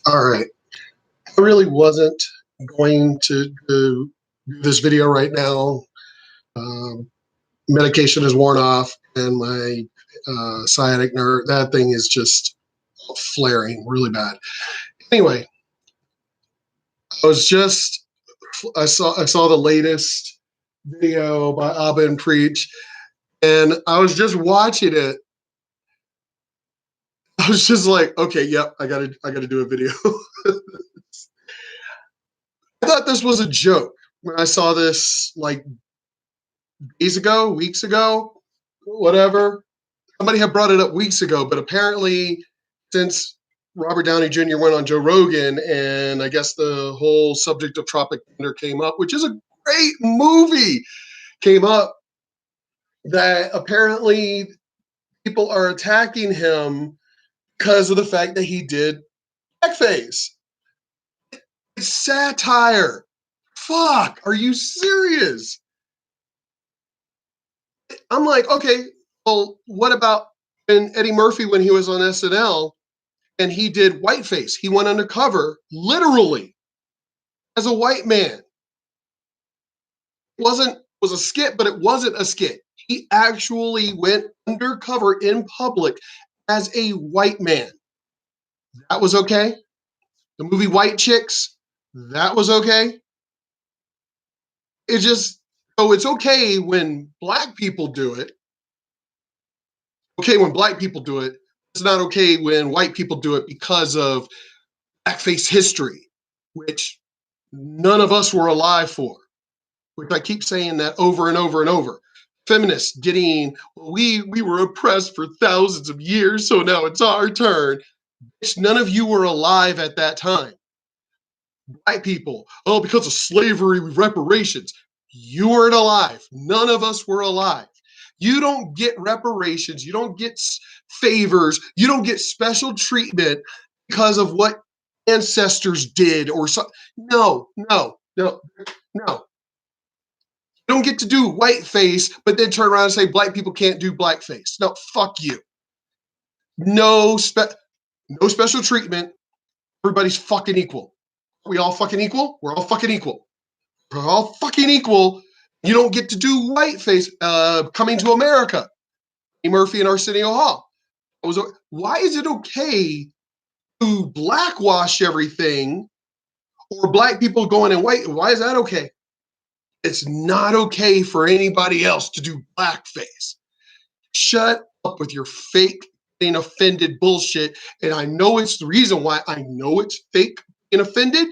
All right. I really wasn't going to do this video right now. Um, Medication is worn off, and my sciatic nerve, that thing is just flaring really bad. Anyway, I saw the latest video by Abba and Preach, and I was just watching it. I was just like, okay, yep, I gotta do a video. I thought this was a joke when I saw this like days ago, weeks ago, whatever. Somebody had brought it up weeks ago, but apparently, since Robert Downey Jr. went on Joe Rogan, and I guess the whole subject of Tropic Thunder came up, which is a great movie, came up, that apparently people are attacking him because of the fact that he did blackface. It's satire. Fuck, are you serious? I'm like, okay, well, what about Eddie Murphy when he was on SNL and he did whiteface? He went undercover, literally, as a white man. It was a skit, but it wasn't a skit. He actually went undercover in public as a white man. That was okay. The movie White Chicks, that was okay. It's okay when black people do it. Okay when black people do it. It's not okay when white people do it because of blackface history, which none of us were alive for. Which I keep saying that over and over and over. Feminists getting, we were oppressed for thousands of years, so now it's our turn. None of you were alive at that time. White people, oh, because of slavery, reparations. You weren't alive. None of us were alive. You don't get reparations. You don't get favors. You don't get special treatment because of what ancestors did or so. No. You don't get to do whiteface, but then turn around and say black people can't do blackface. No, fuck you. No special treatment. Everybody's fucking equal. Are we all fucking equal? We're all fucking equal. We're all fucking equal. You don't get to do whiteface. Coming to America. Eddie Murphy and Arsenio Hall. Why is it okay to blackwash everything or black people going in white? Why is that okay? It's not okay for anybody else to do blackface. Shut up with your fake being offended bullshit. And I know it's the reason why I know it's fake being offended,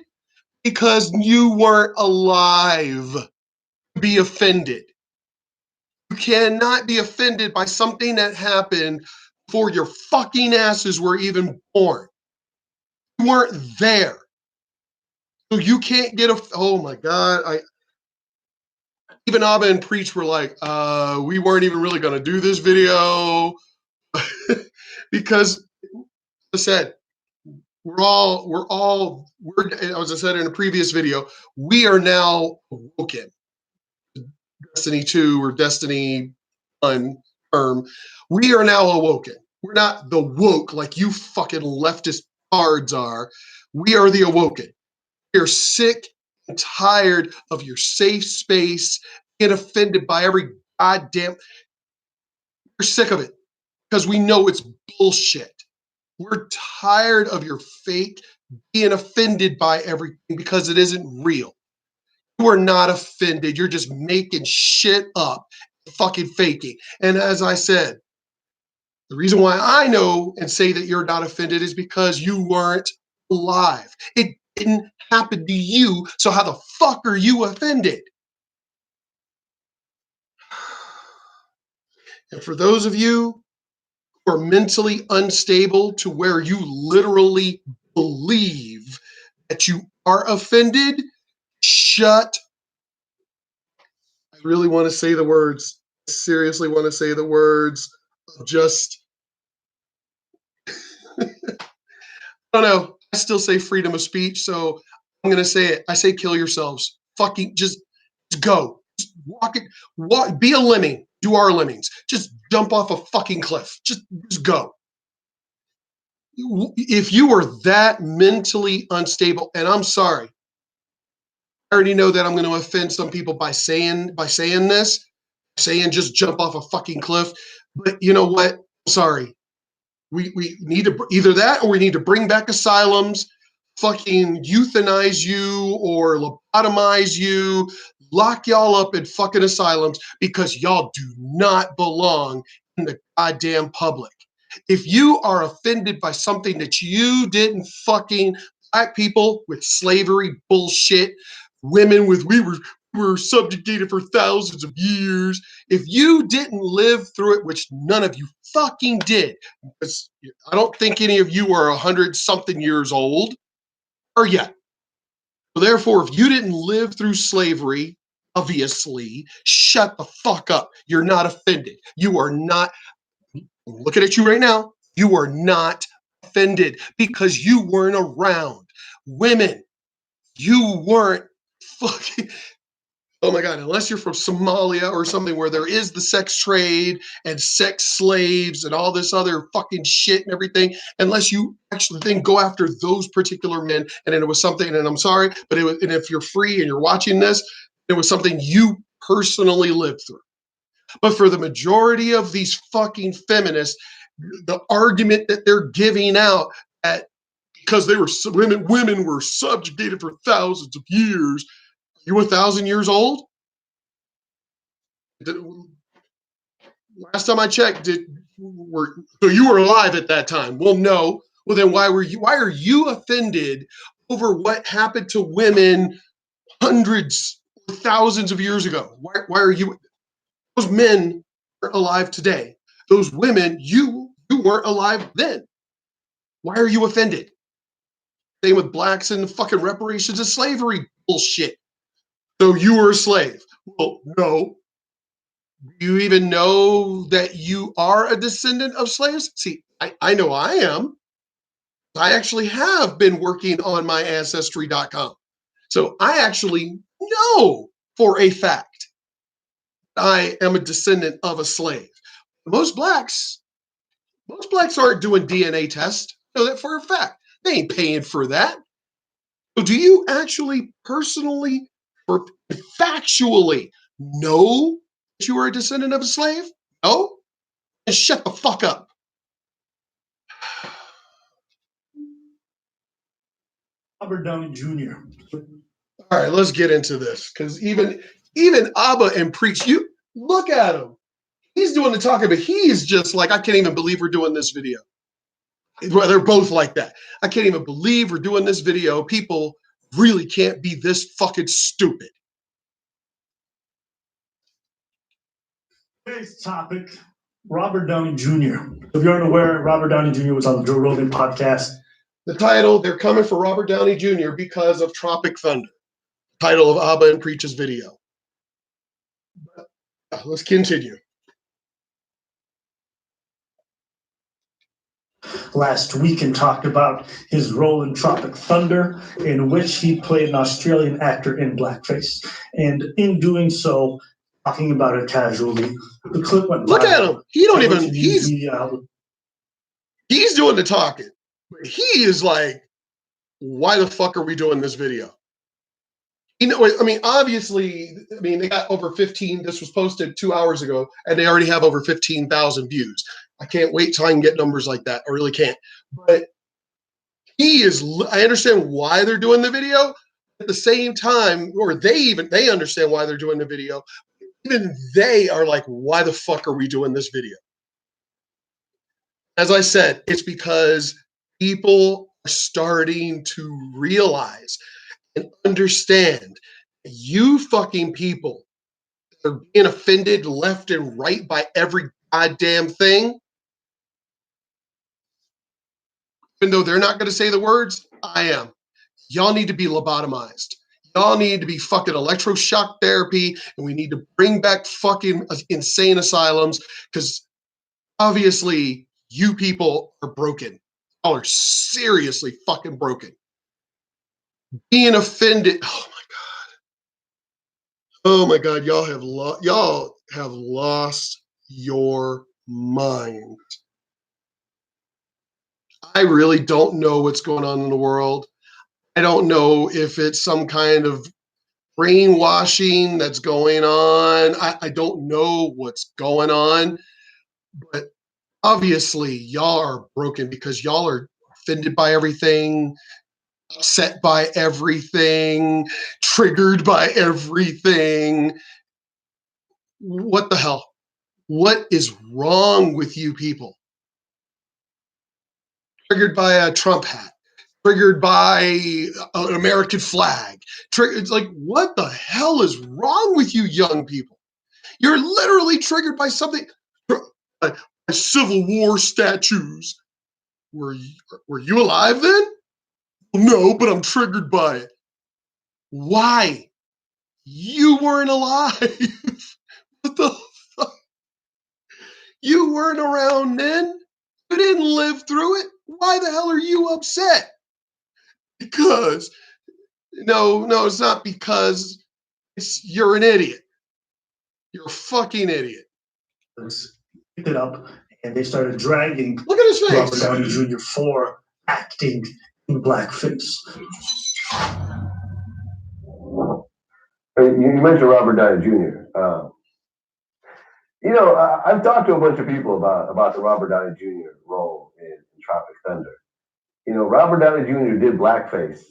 because you weren't alive to be offended. You cannot be offended by something that happened before your fucking asses were even born. You weren't there. So you can't get oh my God. Even Abba and Preach were like, we weren't even really going to do this video because, as I said, as I said in a previous video, we are now awoken. Destiny 2 or Destiny 1 term. We are now awoken. We're not the woke like you fucking leftist cards are. We are the awoken. We're sick and tired of your safe space, get offended by every goddamn. We're sick of it because we know it's bullshit. We're tired of your fake being offended by everything because it isn't real. You are not offended. You're just making shit up, fucking faking. And as I said, the reason why I know and say that you're not offended is because you weren't alive. It didn't happen to you, so how the fuck are you offended? And for those of you who are mentally unstable to where you literally believe that you are offended, shut. I really want to say the words. I seriously want to say the words of just, I don't know. I still say freedom of speech, so I'm going to say it. I say kill yourselves. Fucking just go. Just walk, be a lemming. Do our lemmings. Just jump off a fucking cliff. Just go. if you are that mentally unstable, and I'm sorry, I already know that I'm going to offend some people by saying this, saying just jump off a fucking cliff. But you know what? Sorry. We need to either that or we need to bring back asylums, fucking euthanize you or lobotomize you, lock y'all up in fucking asylums because y'all do not belong in the goddamn public. If you are offended by something that you didn't fucking, black people with slavery bullshit, women with we were subjugated for thousands of years. If you didn't live through it, which none of you fucking did, because I don't think any of you are 100-something years old, or yet. So therefore, if you didn't live through slavery, obviously, shut the fuck up. You're not offended. You are not, I'm looking at you right now, you are not offended because you weren't around. Women, you weren't fucking, oh my God, unless you're from Somalia or something where there is the sex trade and sex slaves and all this other fucking shit and everything, unless you actually then go after those particular men, and then it was something, and I'm sorry, but it was, and if you're free and you're watching this, it was something you personally lived through. But for the majority of these fucking feminists, the argument that they're giving out at because they were women were subjugated for thousands of years. You 1,000 years old? Last time I checked, so you were alive at that time? Well, no. Well, then why are you offended over what happened to women hundreds, thousands of years ago? Why are you? Those men are alive today. Those women, you weren't alive then. Why are you offended? Same with blacks and fucking reparations and slavery bullshit. So you were a slave. Well, no. Do you even know that you are a descendant of slaves? See, I know I am. I actually have been working on my ancestry.com. So I actually know for a fact I am a descendant of a slave. Most blacks, most blacks aren't doing DNA tests. I know that for a fact. They ain't paying for that. So do you actually personally or factually know that you are a descendant of a slave? No? And shut the fuck up. Robert Downey Jr. All right, let's get into this because even Abba and Preach, you look at him. He's doing the talking, but he's just like, I can't even believe we're doing this video. Well, they're both like that. I can't even believe we're doing this video. People really can't be this fucking stupid. Today's topic, Robert Downey Jr. If you aren't aware, Robert Downey Jr. was on the Joe Rogan podcast. The title, they're coming for Robert Downey Jr. because of Tropic Thunder. Title of Abba and Preach's video. Let's continue. Last week and talked about his role in Tropic Thunder, in which he played an Australian actor in blackface. And in doing so, talking about it casually, the clip went viral. Look at him. He don't even, he's doing the talking. He is like, why the fuck are we doing this video? You know, I mean, obviously, I mean, they got over 15, this was posted 2 hours ago, and they already have over 15,000 views. I can't wait till I can get numbers like that. I really can't. But he is, I understand why they're doing the video. At the same time, or they understand why they're doing the video. Even they are like, why the fuck are we doing this video? As I said, it's because people are starting to realize and understand you fucking people are being offended left and right by every goddamn thing. Even though they're not going to say the words, I am. Y'all need to be lobotomized. Y'all need to be fucking electroshock therapy, and we need to bring back fucking insane asylums because obviously you people are broken. Y'all are seriously fucking broken. Being offended. Oh my God, y'all have lost your mind. I really don't know what's going on in the world. I don't know if it's some kind of brainwashing that's going on. I don't know what's going on, but obviously y'all are broken because y'all are offended by everything, upset by everything, triggered by everything. What the hell? What is wrong with you people? Triggered by a Trump hat, triggered by an American flag. It's like, what the hell is wrong with you young people? You're literally triggered by something, by Civil War statues. Were you alive then? No, but I'm triggered by it. Why? You weren't alive. What the fuck? You weren't around then. You didn't live through it. Why the hell are you upset? Because no, it's not because you're an idiot. You're a fucking idiot. Picked it up and they started dragging Look at his face. Robert Downey Jr. for acting in blackface. You mentioned Robert Downey Jr. I've talked to a bunch of people about the Robert Downey Jr. role in Tropic Thunder. Robert Downey Jr. did blackface,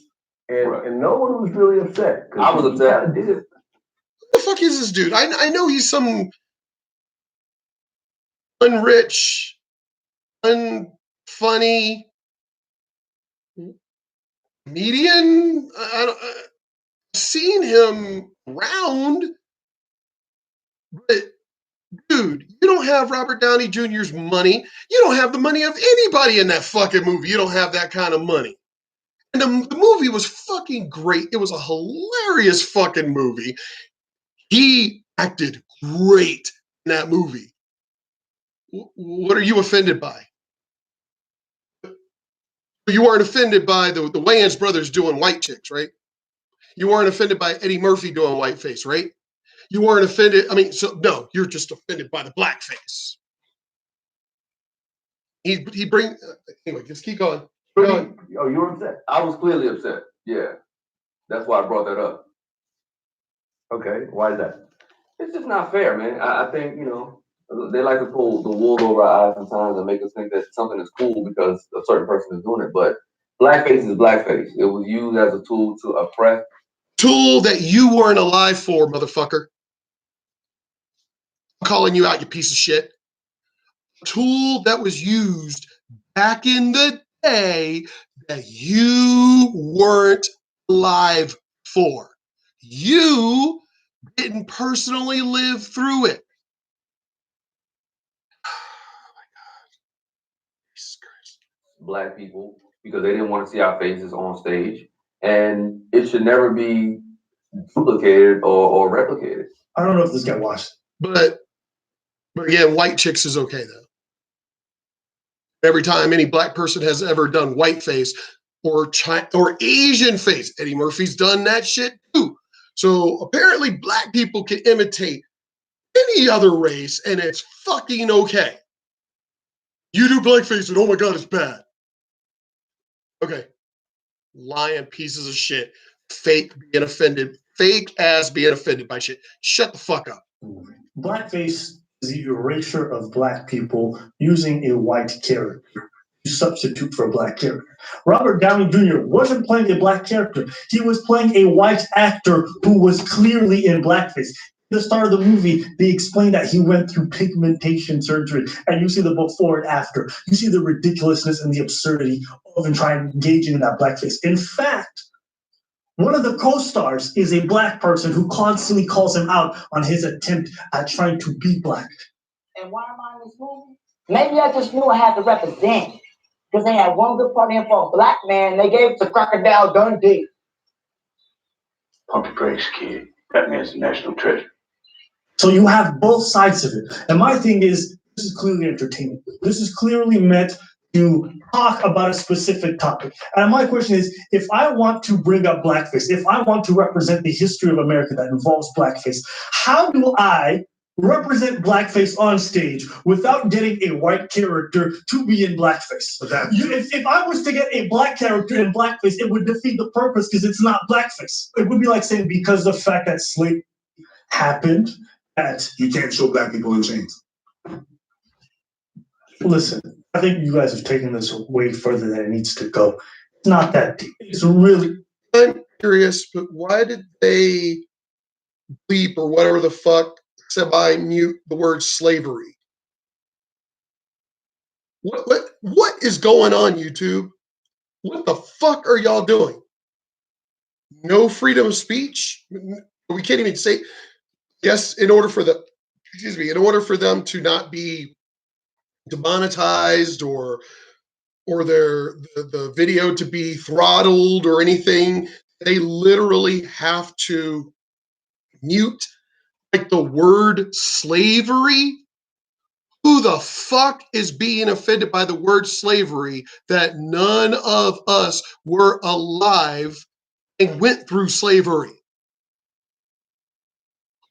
and no one was really upset. I was upset. Did it. Who the fuck is this dude? I know he's some unrich, unfunny comedian. I've seen him around, but dude, you don't have Robert Downey Jr.'s money. You don't have the money of anybody in that fucking movie. You don't have that kind of money. And the movie was fucking great. It was a hilarious fucking movie. He acted great in that movie. What are you offended by? You weren't offended by the Wayans brothers doing white chicks, right? You weren't offended by Eddie Murphy doing whiteface, right? You weren't offended. I mean, so no, you're just offended by the blackface. He anyway. Just keep going. Oh, you were upset. I was clearly upset. Yeah, that's why I brought that up. Okay, why is that? It's just not fair, man. I think they like to pull the wool over our eyes sometimes and make us think that something is cool because a certain person is doing it. But blackface is blackface. It was used as a tool to oppress. Tool that you weren't alive for, motherfucker. I'm calling you out, you piece of shit. Tool that was used back in the day that you weren't alive for. You didn't personally live through it. Oh my God. Jesus Christ. Black people because they didn't want to see our faces on stage, and it should never be duplicated or replicated. I don't know if this guy watched. But again, white chicks is okay though. Every time any black person has ever done whiteface or Asian face, Eddie Murphy's done that shit too. So apparently black people can imitate any other race and it's fucking okay. You do blackface and oh my God, it's bad. Okay. Lying pieces of shit. Fake being offended. Fake ass being offended by shit. Shut the fuck up. Blackface is the erasure of black people using a white character to substitute for a black character. Robert Downey Jr. wasn't playing a black character. He was playing a white actor who was clearly in blackface. At the start of the movie, they explained that he went through pigmentation surgery, and you see the before and after. You see the ridiculousness and the absurdity of engaging in that blackface. In fact, one of the co-stars is a black person who constantly calls him out on his attempt at trying to be black. And why am I in this movie? Maybe I just knew I had to represent. Because they had one good part in for a black man, they gave it to Crocodile Dundee. Pump the brakes, kid. That man's a national treasure. So you have both sides of it. And my thing is, this is clearly entertainment. This is clearly meant to talk about a specific topic. And my question is, if I want to bring up blackface, if I want to represent the history of America that involves blackface, how do I represent blackface on stage without getting a white character to be in blackface. If I was to get a black character in blackface, it would defeat the purpose because it's not blackface. It would be like saying because the fact that slavery happened, that you can't show black people in chains. Listen, I think you guys have taken this way further than it needs to go. It's not that deep. It's really. I'm curious, but why did they bleep or whatever the fuck semi-mute the word slavery? What is going on, YouTube? What the fuck are y'all doing? No freedom of speech? We can't even say yes in order for them to not be demonetized or the video to be throttled or anything. They literally have to mute like the word slavery. Who the fuck is being offended by the word slavery that none of us were alive and went through slavery?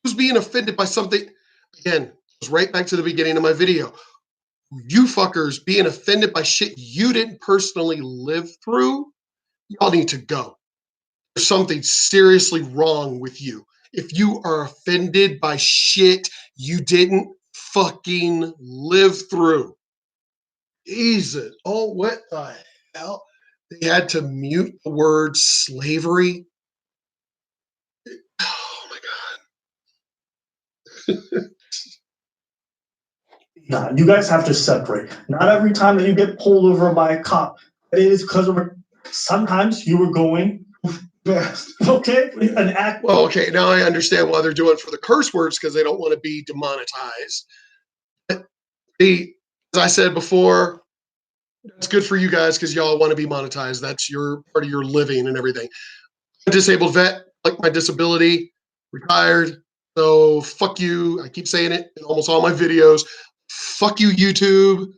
Who's being offended by something? Again, goes right back to the beginning of my video. You fuckers being offended by shit you didn't personally live through, y'all need to go. There's something seriously wrong with you. If you are offended by shit you didn't fucking live through. Jesus. Oh, what the hell? They had to mute the word slavery. Oh my God. Nah, you guys have to separate. Not every time that you get pulled over by a cop, it is because of sometimes you were going fast. Okay? An act. Well, okay, now I understand why they're doing for the curse words because they don't want to be demonetized. But as I said before, that's good for you guys because y'all want to be monetized. That's your part of your living and everything. I'm a disabled vet, like my disability, retired. So fuck you. I keep saying it in almost all my videos. Fuck you, YouTube. I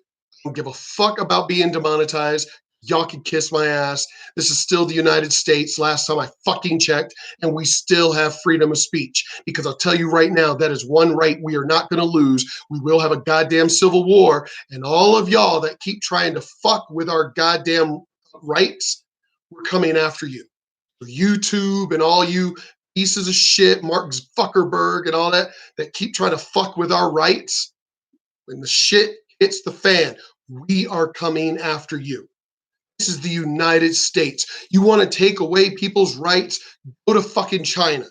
don't give a fuck about being demonetized. Y'all can kiss my ass. This is still the United States, last time I fucking checked, and we still have freedom of speech. Because I'll tell you right now, that is one right we are not going to lose. We will have a goddamn civil war, and all of y'all that keep trying to fuck with our goddamn rights, we're coming after you. YouTube and all you pieces of shit, Mark Zuckerberg and all that keep trying to fuck with our rights. When the shit hits the fan, we are coming after you. This is the United States. You want to take away people's rights? Go to fucking China.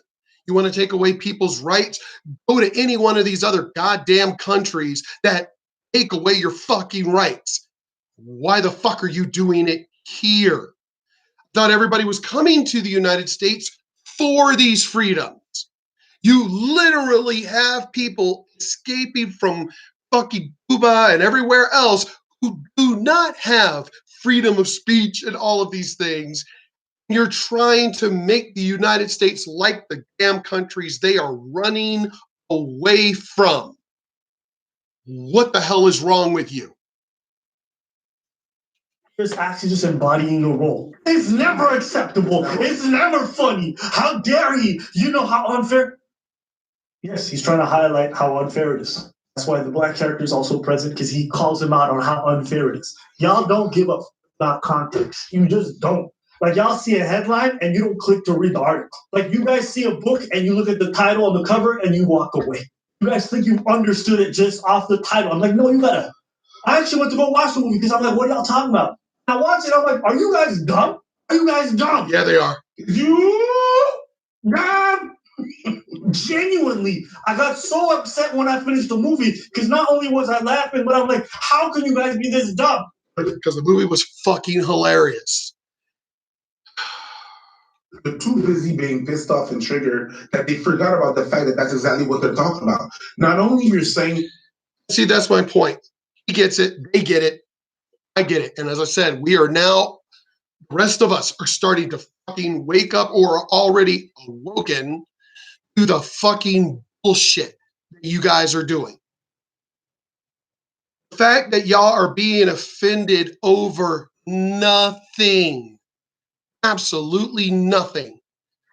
You want to take away people's rights? Go to any one of these other goddamn countries that take away your fucking rights. Why the fuck are you doing it here? I thought everybody was coming to the United States for these freedoms. You literally have people escaping from fucking Cuba and everywhere else who do not have freedom of speech and all of these things. You're trying to make the United States like the damn countries they are running away from. What the hell is wrong with you? It's actually just embodying a role. It's never acceptable. It's never funny. How dare he? You know how unfair? Yes, he's trying to highlight how unfair it is. That's why the black character is also present, because he calls him out on how unfair it is. Y'all don't give a about context. You just don't. Like, y'all see a headline and you don't click to read the article. Like, you guys see a book and you look at the title on the cover and you walk away. You guys think you understood it just off the title. I'm like, no, you gotta. I actually went to go watch the movie because I'm like, what are y'all talking about? I watch it, I'm like, are you guys dumb? Are you guys dumb? Yeah, they are. You dumb? Genuinely, I got so upset when I finished the movie because not only was I laughing, but I'm like, how can you guys be this dumb? Because the movie was fucking hilarious. They're too busy being pissed off and triggered that they forgot about the fact that that's exactly what they're talking about. Not only you're saying... See, that's my point. He gets it. They get it. I get it. And as I said, we are now, the rest of us are starting to fucking wake up or are already awoken to the fucking bullshit that you guys are doing. The fact that y'all are being offended over nothing, absolutely nothing,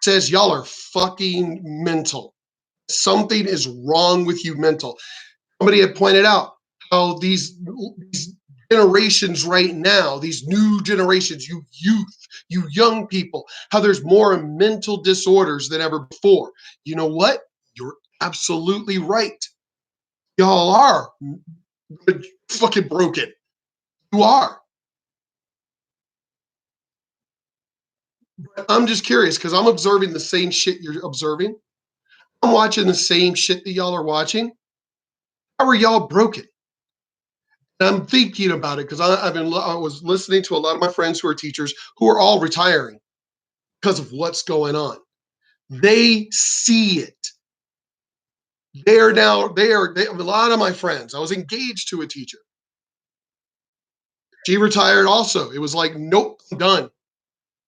says y'all are fucking mental. Something is wrong with you mental. Somebody had pointed out how these generations right now, these new generations, you youth, you young people, how there's more mental disorders than ever before. You know what? You're absolutely right. Y'all are fucking broken. You are. I'm just curious because I'm observing the same shit you're observing. I'm watching the same shit that y'all are watching. How are y'all broken? And I'm thinking about it because I was listening to a lot of my friends who are teachers who are all retiring because of what's going on. They see it. A lot of my friends. I was engaged to a teacher. She retired also. It was like, nope, I'm done.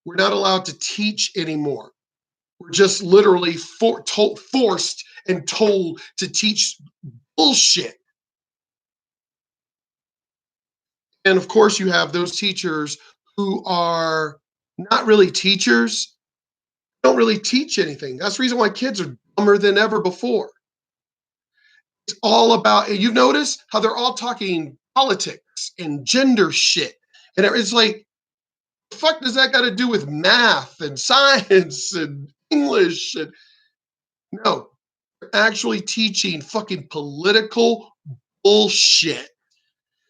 We're not allowed to teach anymore. We're just literally forced and told to teach bullshit. And of course, you have those teachers who are not really teachers, don't really teach anything. That's the reason why kids are dumber than ever before. It's all about, you've noticed how they're all talking politics and gender shit. And it's like, the fuck does that got to do with math and science and English? And no, they're actually teaching fucking political bullshit,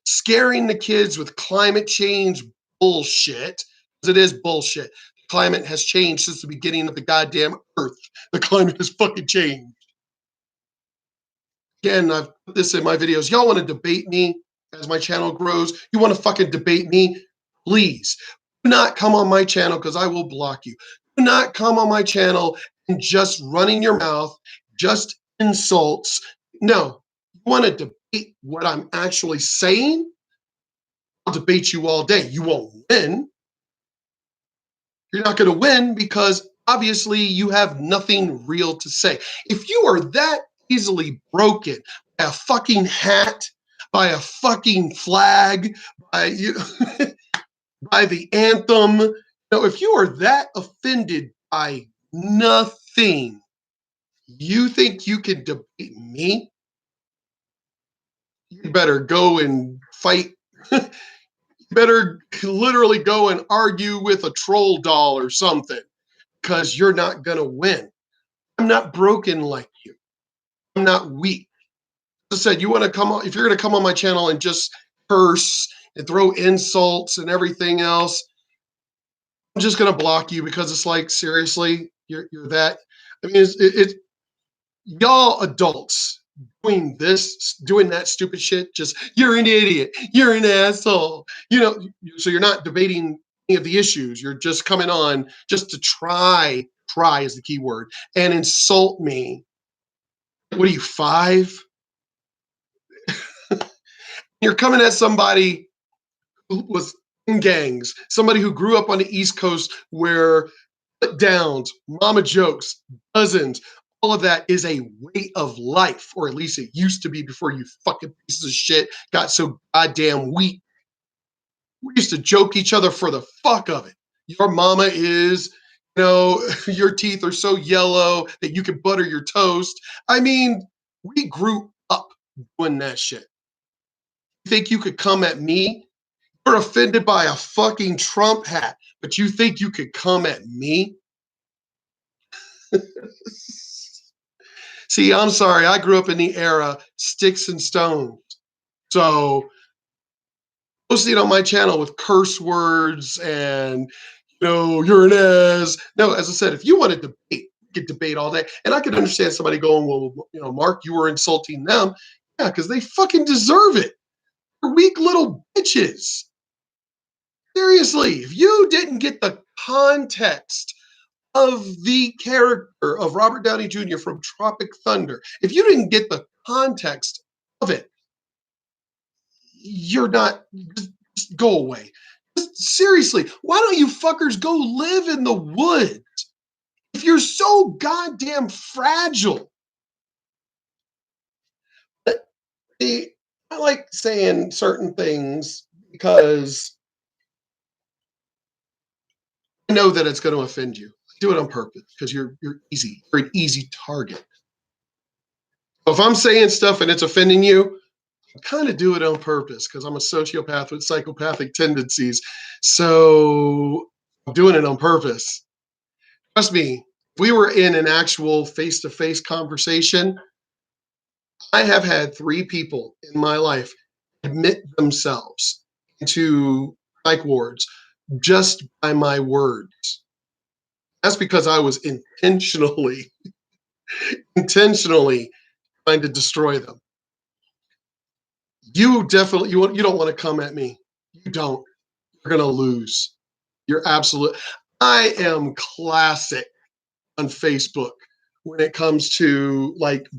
scaring the kids with climate change bullshit, because it is bullshit. Climate has changed since the beginning of the goddamn earth. The climate has fucking changed. Again, I've put this in my videos. Y'all want to debate me as my channel grows? You want to fucking debate me? Please do not come on my channel because I will block you. Do not come on my channel and just running your mouth, just insults. No, you want to debate what I'm actually saying? I'll debate you all day. You won't win. You're not going to win because obviously you have nothing real to say. If you are that easily broken by a fucking hat, by a fucking flag, by by the anthem, if you are that offended by nothing, you think you can debate me? You better go and fight. Better literally go and argue with a troll doll or something, because you're not going to win. I'm not broken like you. I'm not weak. As I said, you want to come on, if you're going to come on my channel and just curse and throw insults and everything else, I'm just going to block you because it's like, seriously, you're that. I mean, y'all adults doing that stupid shit, just, you're an idiot, you're an asshole. So you're not debating any of the issues. You're just coming on just to try is the key word, and insult me. What are you, 5? You're coming at somebody who was in gangs, somebody who grew up on the East Coast where put downs, mama jokes, cousins, all of that is a way of life, or at least it used to be before you fucking pieces of shit got so goddamn weak. We used to joke each other for the fuck of it. Your mama is, your teeth are so yellow that you can butter your toast. I mean, we grew up doing that shit. You think you could come at me? You're offended by a fucking Trump hat, but you think you could come at me? See, I'm sorry. I grew up in the era sticks and stones. So posting on my channel with curse words and, you're an ass. No, as I said, if you want to debate, you can debate all day. And I could understand somebody going, well, Mark, you were insulting them. Yeah, because they fucking deserve it. They're weak little bitches. Seriously, if you didn't get the context of the character of Robert Downey Jr. from Tropic Thunder, if you didn't get the context of it, you're not, just go away. Just seriously, why don't you fuckers go live in the woods? If you're so goddamn fragile. I like saying certain things because I know that it's going to offend you. I do it on purpose because you're easy. You're an easy target. If I'm saying stuff and it's offending you, I kind of do it on purpose because I'm a sociopath with psychopathic tendencies. So I'm doing it on purpose. Trust me, if we were in an actual face-to-face conversation, I have had 3 people in my life admit themselves to psych wards just by my words. That's because I was intentionally trying to destroy them. You definitely you don't want to come at me. You don't. You're gonna lose. You're absolute. I am classic on Facebook when it comes to like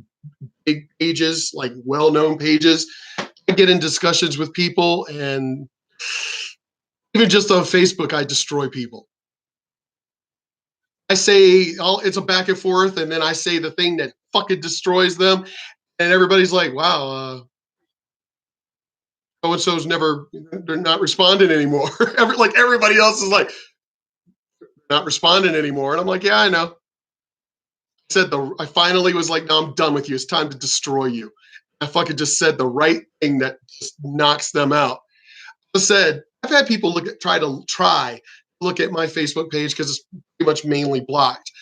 big pages, like well-known pages. I get in discussions with people, and even just on Facebook, I destroy people. I say, it's a back and forth, and then I say the thing that fucking destroys them, and everybody's like, wow, so-and-so's they're not responding anymore. Like everybody else is like, not responding anymore. And I'm like, yeah, I know. I finally was like, no, I'm done with you. It's time to destroy you. I fucking just said the right thing that just knocks them out. I said, I've had people try to look at my Facebook page because it's pretty much mainly blocked,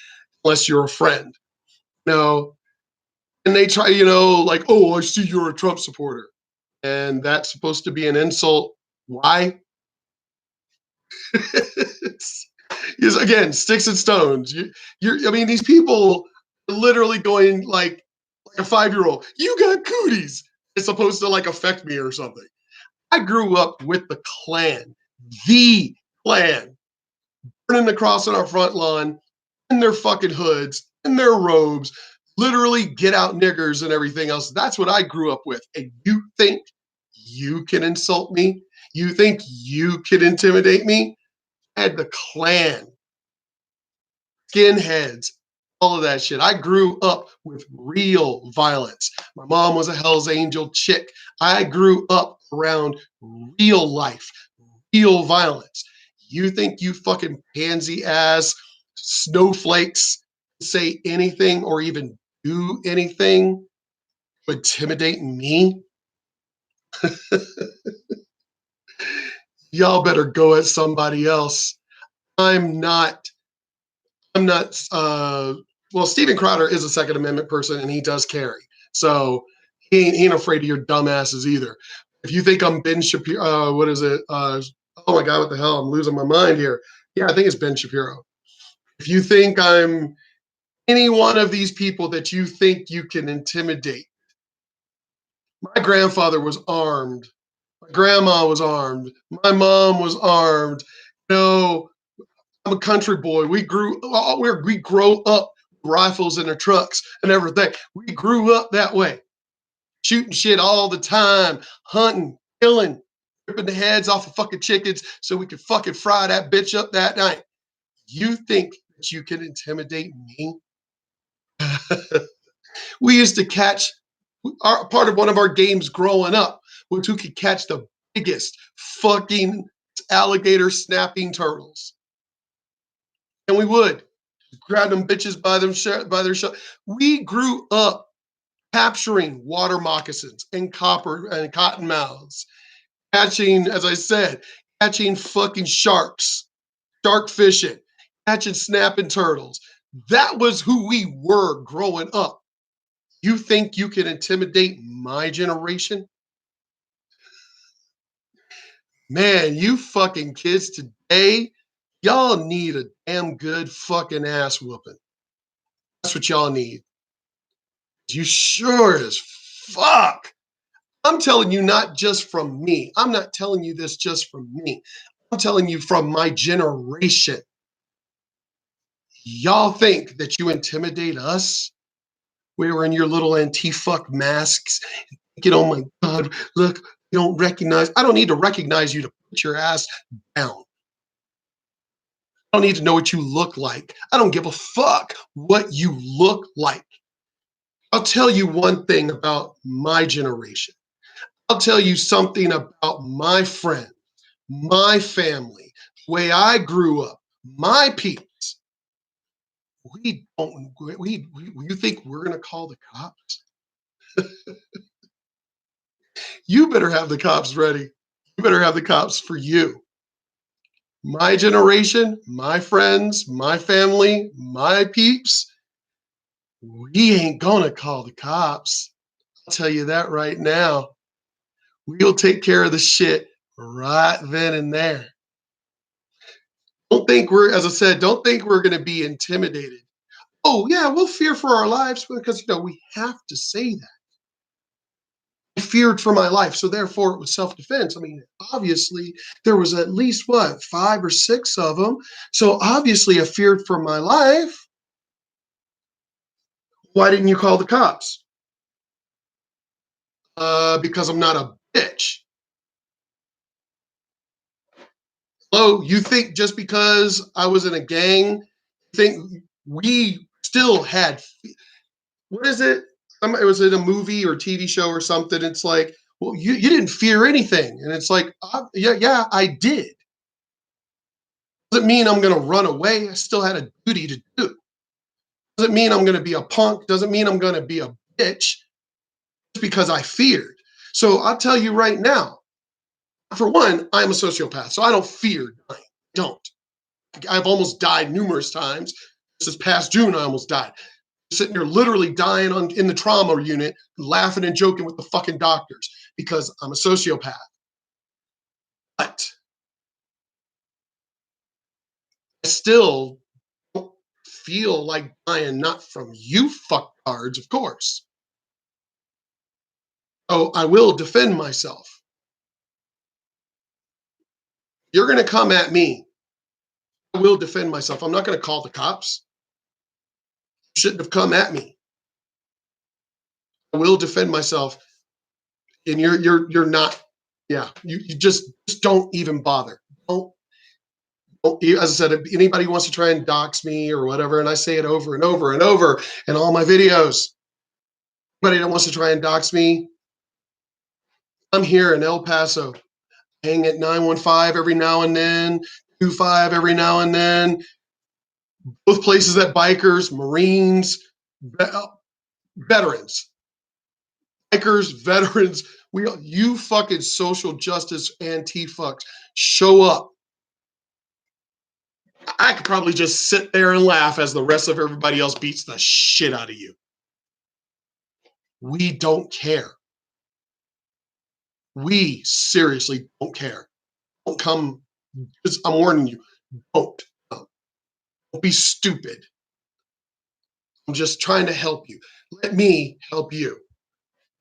unless you're a friend. No. And they try, like, oh, I see you're a Trump supporter. And that's supposed to be an insult. Why? Because again, sticks and stones. I mean, these people are literally going like a 5-year-old. You got cooties. It's supposed to like affect me or something. I grew up with the Klan, burning the cross on our front lawn, in their fucking hoods, in their robes, literally get out niggers and everything else. That's what I grew up with. And you think you can insult me? You think you can intimidate me? I had the Klan, skinheads, all of that shit. I grew up with real violence. My mom was a Hell's Angel chick. I grew up around real life, real violence. You think you fucking pansy ass snowflakes say anything or even do anything to intimidate me? Y'all better go at somebody else. I'm not well, Steven Crowder is a Second Amendment person and he does carry. So he ain't afraid of your dumbasses either. If you think I'm Ben Shapiro, what is it? Oh my God, what the hell? I'm losing my mind here. Yeah, I think it's Ben Shapiro. If you think I'm any one of these people that you think you can intimidate, my grandfather was armed. My grandma was armed. My mom was armed. No, I'm a country boy. We grow up rifles in the trucks and everything. We grew up that way, shooting shit all the time, hunting, killing, ripping the heads off of fucking chickens so we could fucking fry that bitch up that night. You think that you can intimidate me? We used to catch part of one of our games growing up was who could catch the biggest fucking alligator snapping turtles. And we would grab them bitches by their shell. We grew up capturing water moccasins and cottonmouths, catching, as I said, catching fucking sharks, shark fishing, catching snapping turtles. That was who we were growing up. You think you can intimidate my generation? Man, you fucking kids today, y'all need a damn good fucking ass whooping. That's what y'all need. You sure as fuck. I'm telling you, not just from me. I'm not telling you this just from me. I'm telling you from my generation. Y'all think that you intimidate us? We were in your little Antifa masks. Thinking, oh my God, look, you don't recognize. I don't need to recognize you to put your ass down. I don't need to know what you look like. I don't give a fuck what you look like. I'll tell you one thing about my generation. I'll tell you something about my friends, my family, the way I grew up, my peeps. You think we're gonna call the cops? You better have the cops ready. You better have the cops for you. My generation, my friends, my family, my peeps, we ain't gonna call the cops. I'll tell you that right now. We'll take care of the shit right then and there. Don't think we're, as I said, don't think we're gonna be intimidated. Oh yeah, we'll fear for our lives because we have to say that. I feared for my life, so therefore it was self-defense. I mean, obviously there was at least what, 5 or 6 of them. So obviously I feared for my life. Why didn't you call the cops? Because I'm not a bitch. Oh, you think just because I was in a gang, think we still had, what is it? It was in a movie or TV show or something. It's like, well, you didn't fear anything. And it's like, yeah, I did. Doesn't mean I'm going to run away. I still had a duty to do. Doesn't mean I'm going to be a punk. Doesn't mean I'm going to be a bitch just because I feared. So I'll tell you right now, for one, I'm a sociopath, so I don't fear dying. Don't. I've almost died numerous times. This past June, I almost died. Sitting here literally dying in the trauma unit, laughing and joking with the fucking doctors because I'm a sociopath. But I still don't feel like dying, not from you fucktards, of course. Oh, I will defend myself. You're going to come at me. I will defend myself. I'm not going to call the cops. You shouldn't have come at me. I will defend myself. And you're not. Yeah, you just don't even bother. Don't. As I said, if anybody wants to try and dox me or whatever, and I say it over and over and over in all my videos, anybody that wants to try and dox me, I'm here in El Paso. Hang at 915 every now and then, 25 every now and then. Both places that bikers, Marines, veterans, bikers, veterans, you fucking social justice anti-fucks, show up. I could probably just sit there and laugh as the rest of everybody else beats the shit out of you. We don't care. We seriously don't care. Don't come. I'm warning you. Don't. Don't be stupid. I'm just trying to help you. Let me help you.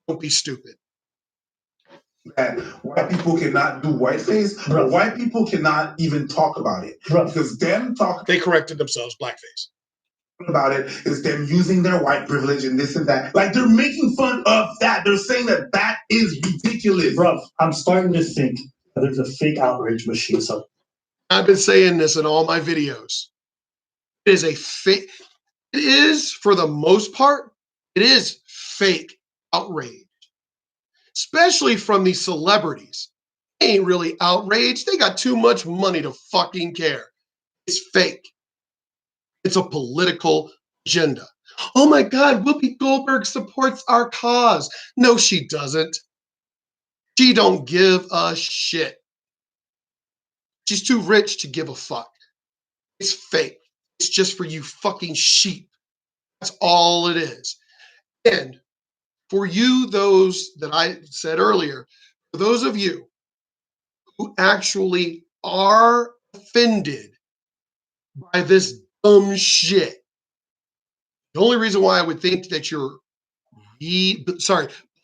Don't be stupid. That white people cannot do whiteface, but white people cannot even talk about it. Because them talk. They corrected themselves, blackface. About it is them using their white privilege and this and that. Like they're making fun of that. They're saying that that is ridiculous. Bro, I'm starting to think that there's a fake outrage machine. So I've been saying this in all my videos. It is a fake. It is, for the most part, it is fake outrage. Especially from these celebrities. They ain't really outraged. They got too much money to fucking care. It's fake. It's a political agenda. Oh my God, Whoopi Goldberg supports our cause. No, she doesn't. She don't give a shit. She's too rich to give a fuck. It's fake. It's just for you fucking sheep. That's all it is. And for you, those that I said earlier, for those of you who actually are offended by this dumb shit, the only reason why I would think that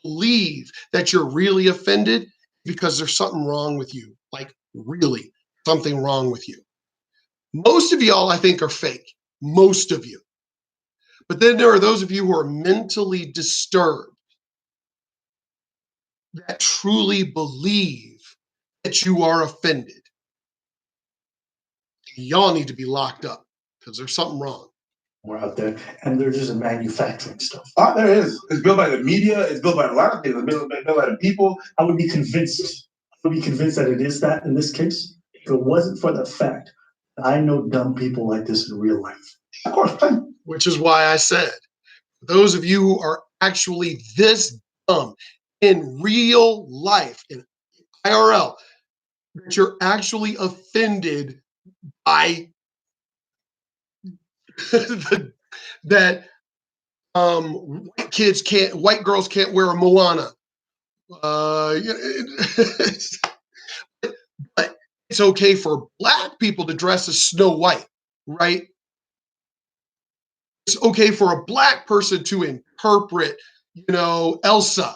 believe that you're really offended, because there's something wrong with you. Like, really, something wrong with you. Most of y'all, I think, are fake. Most of you. But then there are those of you who are mentally disturbed that truly believe that you are offended. Y'all need to be locked up because there's something wrong. We're out there, and they're just manufacturing stuff. Oh, there is. It's built by the media. It's built by a lot of things. It's built by the people. I would be convinced. That it is that in this case, if it wasn't for the fact that I know dumb people like this in real life. Of course. Which is why I said, those of you who are actually this dumb in real life, in IRL, that you're actually offended by that white girls can't wear a Moana. But it's okay for black people to dress as Snow White, right? It's okay for a black person to interpret, Elsa.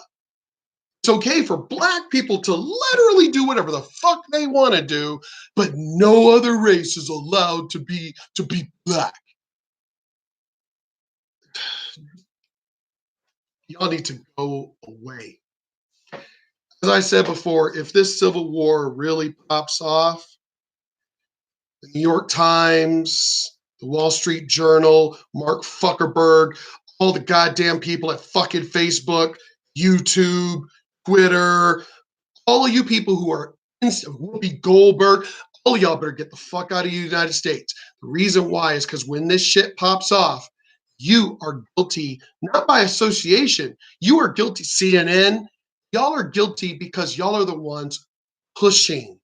It's okay for black people to literally do whatever the fuck they want to do, but no other race is allowed to be black. Y'all need to go away. As I said before, if this civil war really pops off, the New York Times, the Wall Street Journal, Mark Zuckerberg, all the goddamn people at fucking Facebook, YouTube, Twitter, all of you people who are Whoopi Goldberg, all of y'all better get the fuck out of the United States. The reason why is because when this shit pops off, you are guilty, not by association. You are guilty, CNN. Y'all are guilty because y'all are the ones pushing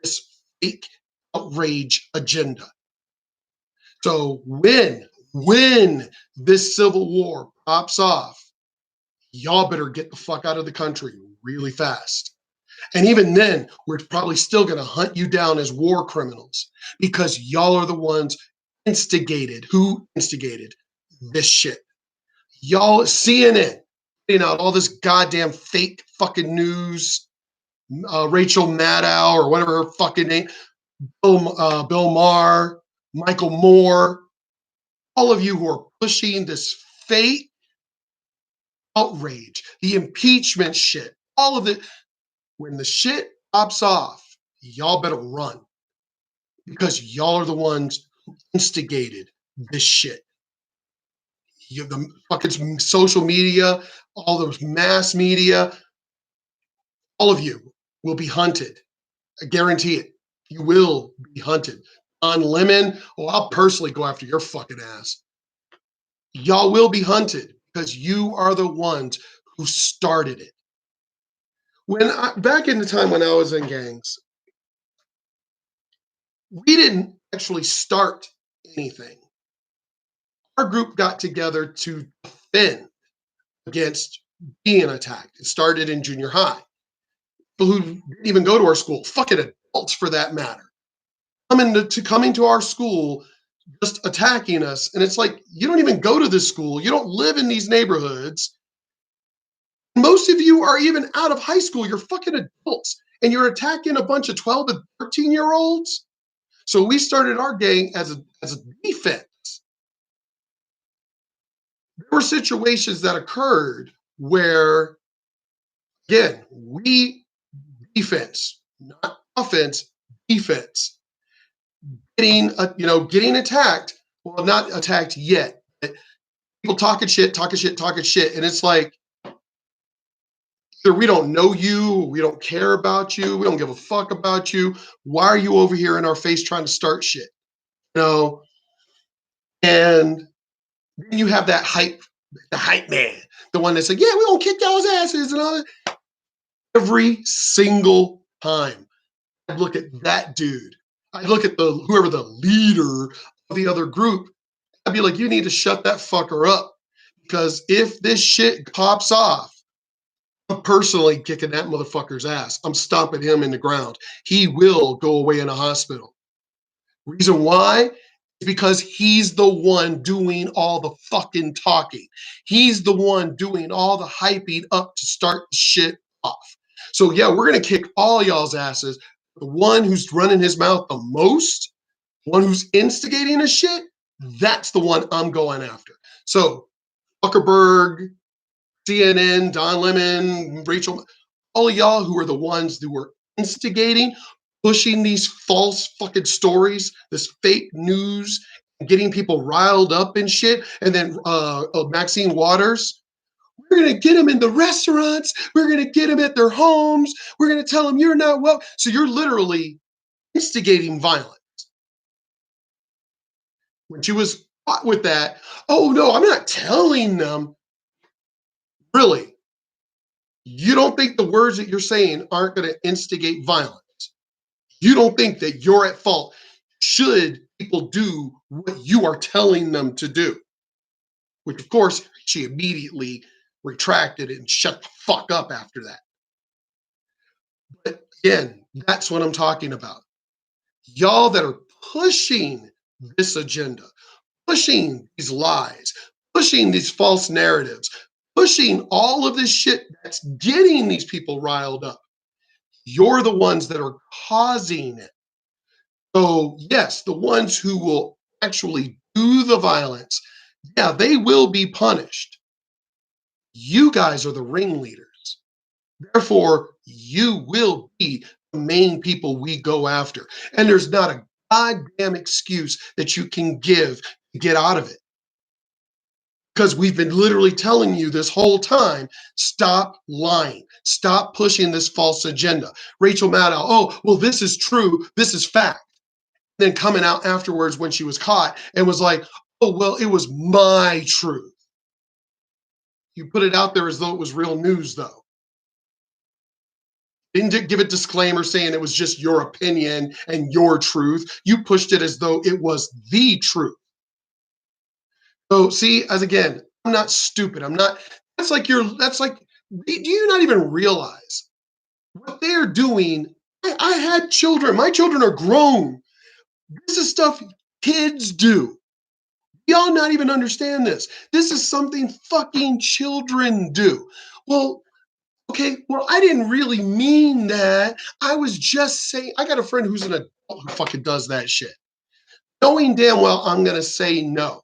this fake outrage agenda. So when this civil war pops off, y'all better get the fuck out of the country really fast. And even then, we're probably still going to hunt you down as war criminals because y'all are the ones who instigated this shit. Y'all, CNN, putting out all this goddamn fake fucking news, Rachel Maddow or whatever her fucking name, Bill Maher, Michael Moore, all of you who are pushing this fake outrage, the impeachment shit, all of it. When the shit pops off, y'all better run because y'all are the ones who instigated this shit. The fucking social media, all those mass media, all of you will be hunted. I guarantee it. You will be hunted. On Lemon, I'll personally go after your fucking ass. Y'all will be hunted because you are the ones who started it. Back in the time when I was in gangs, we didn't actually start anything. Our group got together to defend against being attacked. It started in junior high. People who didn't even go to our school, fucking adults for that matter, coming to our school, just attacking us. And it's like, you don't even go to this school. You don't live in these neighborhoods. Most of you are even out of high school. You're fucking adults. And you're attacking a bunch of 12 and 13-year-olds. So we started our gang as a defense. There were situations that occurred where, again, we defense, not offense, defense. Getting attacked. Well, not attacked yet. People talking shit, and it's like, either we don't know you, we don't care about you, we don't give a fuck about you. Why are you over here in our face trying to start shit? And then you have that the hype man, the one that's like, yeah, we're gonna kick y'all's asses and all that. Every single time I look at that dude, I look at whoever the leader of the other group, I'd be like, you need to shut that fucker up. Because if this shit pops off, I'm personally kicking that motherfucker's ass. I'm stomping him in the ground. He will go away in a hospital. Reason why? Because he's the one doing all the fucking talking. He's the one doing all the hyping up to start the shit off. So yeah, we're going to kick all y'all's asses. The one who's running his mouth the most, one who's instigating the shit, that's the one I'm going after. So Zuckerberg, CNN, Don Lemon, Rachel, all of y'all who are the ones who were instigating, pushing these false fucking stories, this fake news, getting people riled up and shit. And then Maxine Waters, we're going to get them in the restaurants. We're going to get them at their homes. We're going to tell them you're not well. So you're literally instigating violence. When she was caught with that, oh no, I'm not telling them. Really, you don't think the words that you're saying aren't going to instigate violence? You don't think that you're at fault should people do what you are telling them to do? Which, of course, she immediately retracted and shut the fuck up after that. But again, that's what I'm talking about. Y'all that are pushing this agenda, pushing these lies, pushing these false narratives, pushing all of this shit that's getting these people riled up. You're the ones that are causing it. So, yes, the ones who will actually do the violence, yeah, they will be punished. You guys are the ringleaders. Therefore, you will be the main people we go after. And there's not a goddamn excuse that you can give to get out of it. Because we've been literally telling you this whole time, stop lying. Stop pushing this false agenda. Rachel Maddow, oh, well, this is true. This is fact. Then coming out afterwards when she was caught and was like, oh, well, it was my truth. You put it out there as though it was real news, though. Didn't give a disclaimer saying it was just your opinion and your truth. You pushed it as though it was the truth. So see, as again, I'm not stupid. I'm not, do you not even realize what they're doing? I had children. My children are grown. This is stuff kids do. Y'all not even understand this. This is something fucking children do. Well, okay, well, I didn't really mean that. I was just saying, I got a friend who's an adult who fucking does that shit. Knowing damn well I'm going to say no.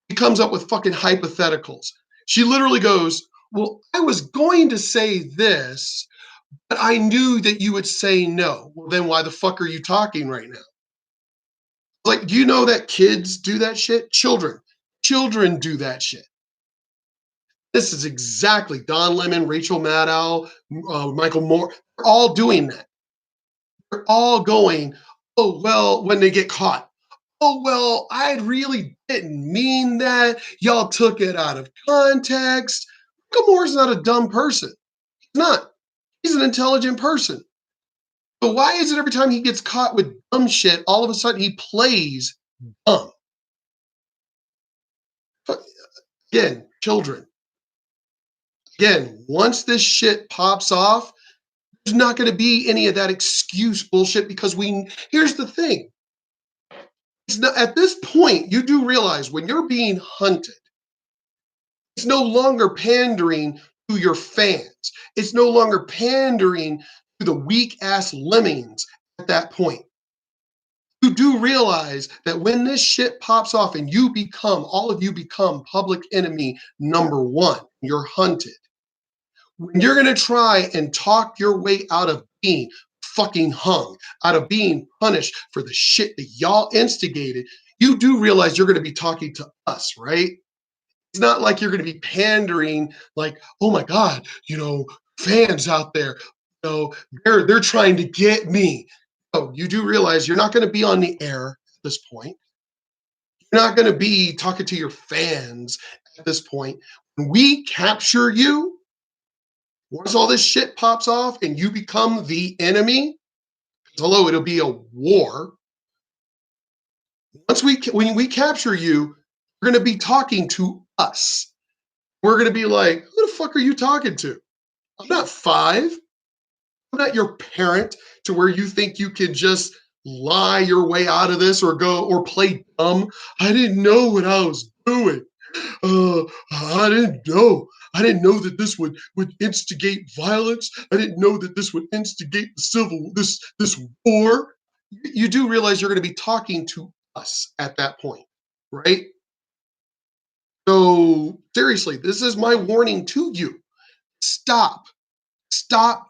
He comes up with fucking hypotheticals. She literally goes, well, I was going to say this, but I knew that you would say no. Well, then why the fuck are you talking right now? Like, do you know that kids do that shit? Children do that shit. This is exactly Don Lemon, Rachel Maddow, Michael Moore. They're all doing that. They're all going, oh, well, when they get caught. Oh, well, I really didn't mean that. Y'all took it out of context. Michael Moore's not a dumb person. He's not. He's an intelligent person. But why is it every time he gets caught with dumb shit, all of a sudden he plays dumb? But again, children. Again, once this shit pops off, there's not going to be any of that excuse bullshit because here's the thing. It's not, at this point, you do realize when you're being hunted, it's no longer pandering to your fans. It's no longer pandering to the weak ass lemmings at that point. You do realize that when this shit pops off and all of you become public enemy number one, you're hunted. When you're going to try and talk your way out of being fucking hung, out of being punished for the shit that y'all instigated, you do realize you're going to be talking to us, right? It's not like you're going to be pandering like, oh my God, fans out there, they're trying to get me. No, you do realize you're not going to be on the air at this point. You're not going to be talking to your fans at this point. When we capture you, once all this shit pops off and you become the enemy, hello, it'll be a war. When we capture you, we're going to be talking to us. We're going to be like, who the fuck are you talking to? I'm not 5. I'm not your parent to where you think you can just lie your way out of this or play dumb. I didn't know what I was doing. I didn't know. I didn't know that this would instigate violence. I didn't know that this would instigate this war. You do realize you're going to be talking to us at that point, right? So seriously, this is my warning to you. Stop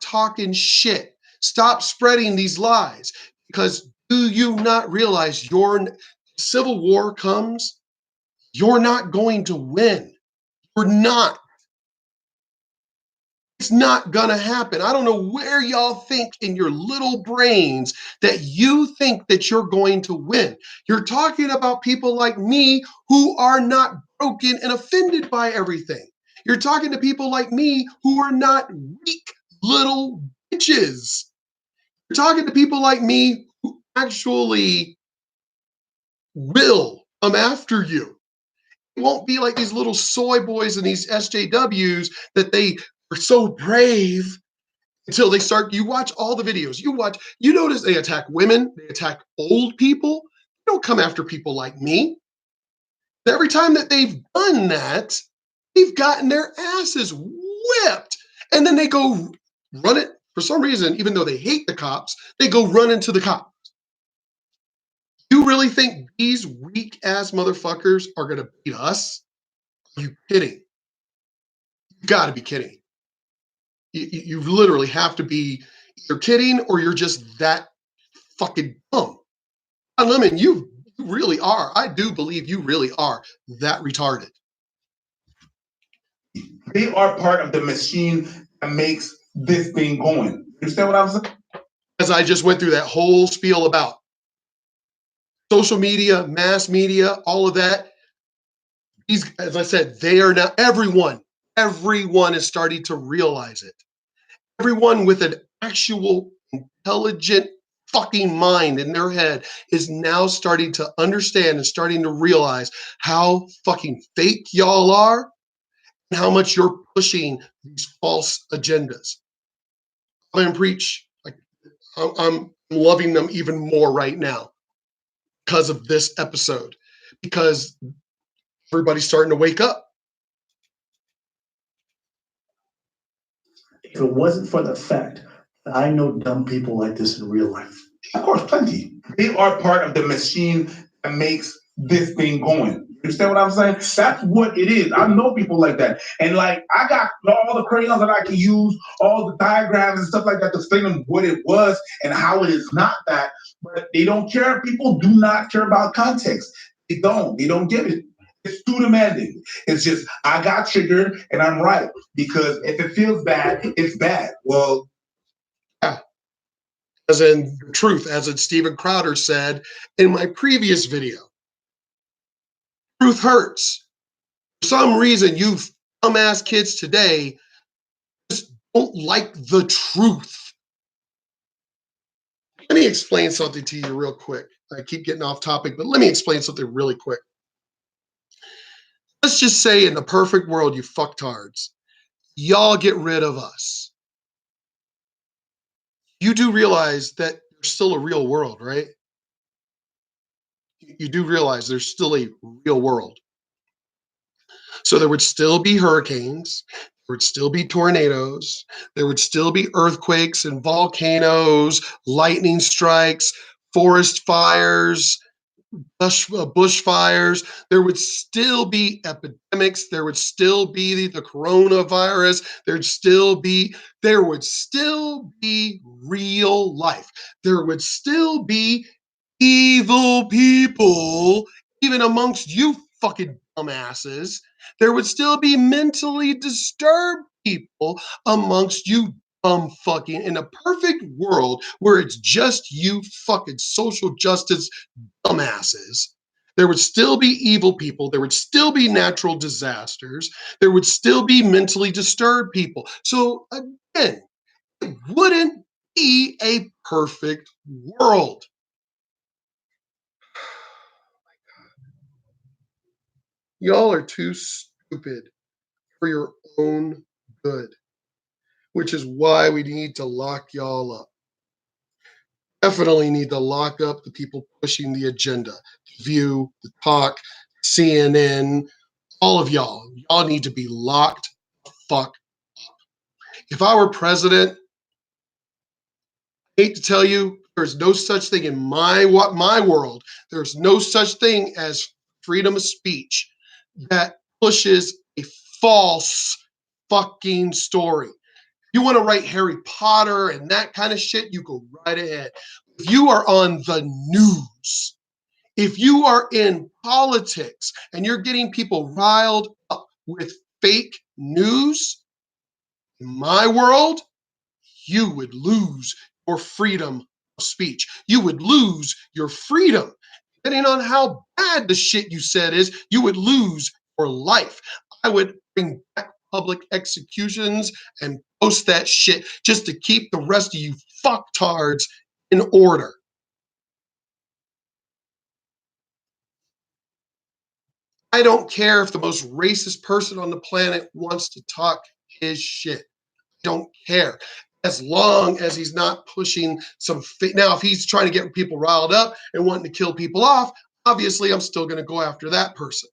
talking shit. Stop spreading these lies. Because do you not realize your civil war comes? You're not going to win. You're not. It's not gonna happen. I don't know where y'all think in your little brains that you think that you're going to win. You're talking about people like me who are not broken and offended by everything. You're talking to people like me who are not weak little bitches. You're talking to people like me who actually will come after you. It won't be like these little soy boys and these SJWs that they are so brave until they start. You watch all the videos. You notice they attack women, they attack old people. They don't come after people like me. Every time that they've done that, they've gotten their asses whipped. And then they go run it for some reason, even though they hate the cops, they go run into the cops. You really think these weak ass motherfuckers are going to beat us? Are you kidding? You got to be kidding. You literally have to be either kidding or you're just that fucking dumb. Lemon, you really are. I do believe you really are that retarded. They are part of the machine that makes this thing going. You understand what I'm saying? As I just went through that whole spiel about social media, mass media, all of that. These, as I said, they are now everyone is starting to realize it. Everyone with an actual intelligent fucking mind in their head is now starting to understand and starting to realize how fucking fake y'all are and how much you're pushing these false agendas. I'm preach. I'm loving them even more right now because of this episode, because everybody's starting to wake up. If it wasn't for the fact that I know dumb people like this in real life. Of course, plenty. They are part of the machine that makes this thing going. You understand what I'm saying? That's what it is. I know people like that. And like, I got all the crayons that I can use, all the diagrams and stuff like that to explain them what it was and how it is not that. But they don't care. People do not care about context. They don't get it. It's too demanding. It's just, I got triggered and I'm right. Because if it feels bad, it's bad. Well, yeah. As in truth, as in Steven Crowder said in my previous video, truth hurts. For some reason, you dumbass kids today just don't like the truth. Let me explain something to you real quick. I keep getting off topic, but let me explain something really quick. Let's just say in the perfect world, you fucktards, y'all get rid of us. You do realize that there's still a real world, right? You do realize there's still a real world. So there would still be hurricanes, there would still be tornadoes, there would still be earthquakes and volcanoes, lightning strikes, forest fires, bushfires. There would still be epidemics. There would still be the coronavirus. There would still be real life. There would still be evil people, even amongst you fucking dumbasses. There would still be mentally disturbed people amongst you fucking, in a perfect world where it's just you fucking social justice dumbasses. There would still be evil people. There would still be natural disasters. There would still be mentally disturbed people. So again, it wouldn't be a perfect world. Y'all are too stupid for your own good, which is why we need to lock y'all up. Definitely need to lock up the people pushing the agenda. The View, the Talk, CNN, all of y'all. Y'all need to be locked the fuck up. If I were president, I hate to tell you, there's no such thing in my world. There's no such thing as freedom of speech that pushes a false fucking story. You want to write Harry Potter and that kind of shit, you go right ahead. If you are on the news, if you are in politics and you're getting people riled up with fake news, in my world, you would lose your freedom of speech. You would lose your freedom. Depending on how bad the shit you said is, you would lose your life. I would bring back public executions and post that shit just to keep the rest of you fucktards in order. I don't care if the most racist person on the planet wants to talk his shit. Don't care. As long as he's not pushing some now, if he's trying to get people riled up and wanting to kill people off, obviously I'm still going to go after that person.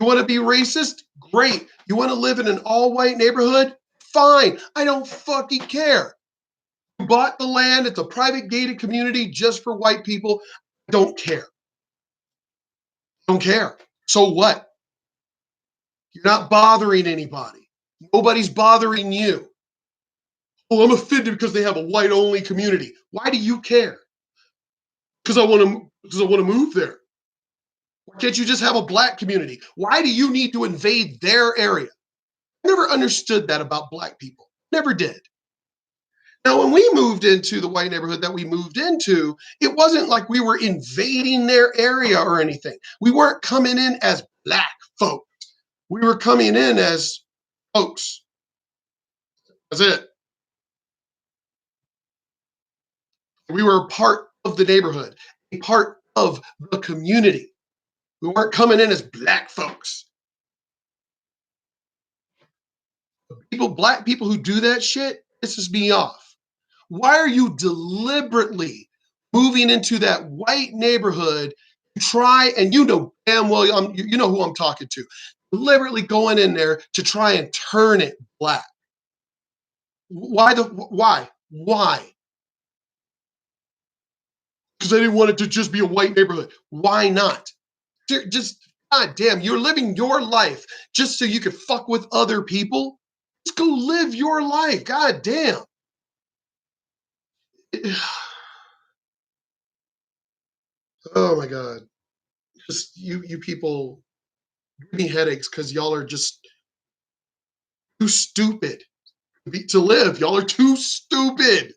You want to be racist? Great. You want to live in an all-white neighborhood? Fine. I don't fucking care. You bought the land. It's a private gated community just for white people. Don't care. Don't care. So what? You're not bothering anybody. Nobody's bothering you. Oh, I'm offended because they have a white-only community. Why do you care? Because I want to move there. Why can't you just have a black community? Why do you need to invade their area? I never understood that about black people. Never did. Now, when we moved into the white neighborhood that we moved into, it wasn't like we were invading their area or anything. We weren't coming in as black folks. We were coming in as folks. That's it. We were a part of the neighborhood, a part of the community. We weren't coming in as black folks. Black people who do that shit, pisses me off. Why are you deliberately moving into that white neighborhood to try, and you know damn well, you know who I'm talking to, deliberately going in there to try and turn it black? Why? Because I didn't want it to just be a white neighborhood. Why not? Just, god damn, you're living your life just so you can fuck with other people? Just go live your life. God damn. Oh my God. Just you people give me headaches because y'all are just too stupid to live. Y'all are too stupid.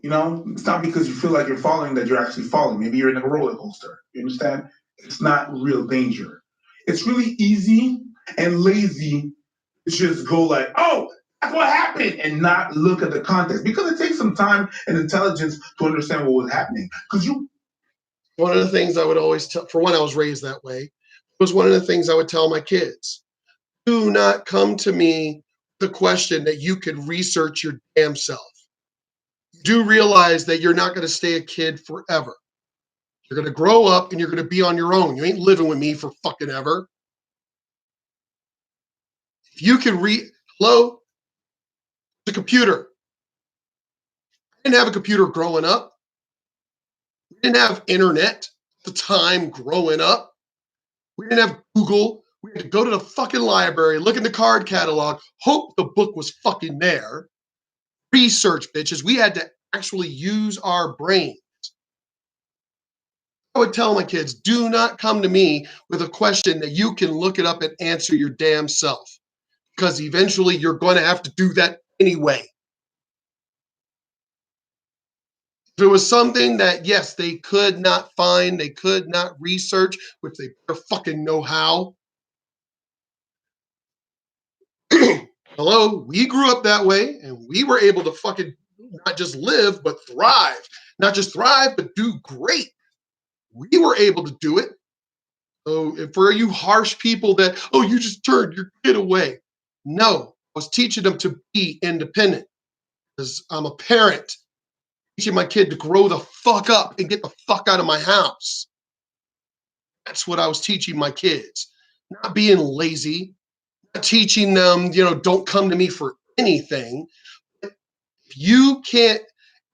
You know, it's not because you feel like you're falling that you're actually falling. Maybe you're in a roller coaster. You understand? It's not real danger. It's really easy and lazy to just go like, oh, that's what happened, and not look at the context. Because it takes some time and intelligence to understand what was happening. One of the things I would always tell, for one, I was raised that way, was one of the things I would tell my kids. Do not come to me with the question that you could research your damn self. Do realize that you're not going to stay a kid forever. You're going to grow up and you're going to be on your own. You ain't living with me for fucking ever. If you can hello, the computer. I didn't have a computer growing up. We didn't have internet at the time growing up. We didn't have Google. We had to go to the fucking library, look in the card catalog, hope the book was fucking there. Research, bitches. We had to actually use our brains. I would tell my kids, do not come to me with a question that you can look it up and answer your damn self. Because eventually you're going to have to do that anyway. If it was something that, yes, they could not find, they could not research, which they better fucking know how. Hello, we grew up that way, and we were able to fucking not just live, but thrive. Not just thrive, but do great. We were able to do it. So for you harsh people that, oh, you just turned your kid away. No, I was teaching them to be independent because I'm a parent. Teaching my kid to grow the fuck up and get the fuck out of my house. That's what I was teaching my kids. Not being lazy, not teaching them, don't come to me for anything. If you can't,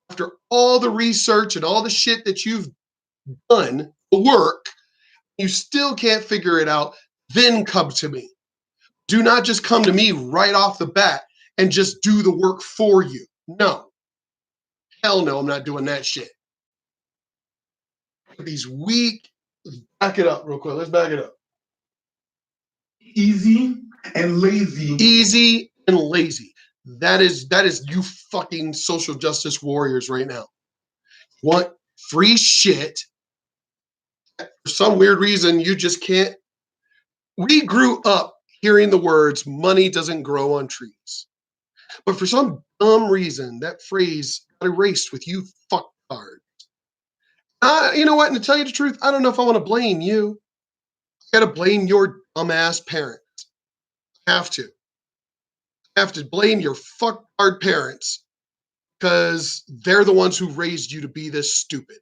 after all the research and all the shit that you've done, the work, you still can't figure it out, then come to me. Do not just come to me right off the bat and just do the work for you. No. Hell no, I'm not doing that shit. These weak, let's back it up real quick. Let's back it up. Easy and lazy. Easy and lazy. That is you fucking social justice warriors right now. Want free shit. For some weird reason, you just can't We grew up hearing the words, money doesn't grow on trees. But for some dumb reason, that phrase got erased with you fucktards. You know what? And to tell you the truth, I don't know if I want to blame you. I got to blame your dumbass parents. I have to. I have to blame your fucktard parents because they're the ones who raised you to be this stupid.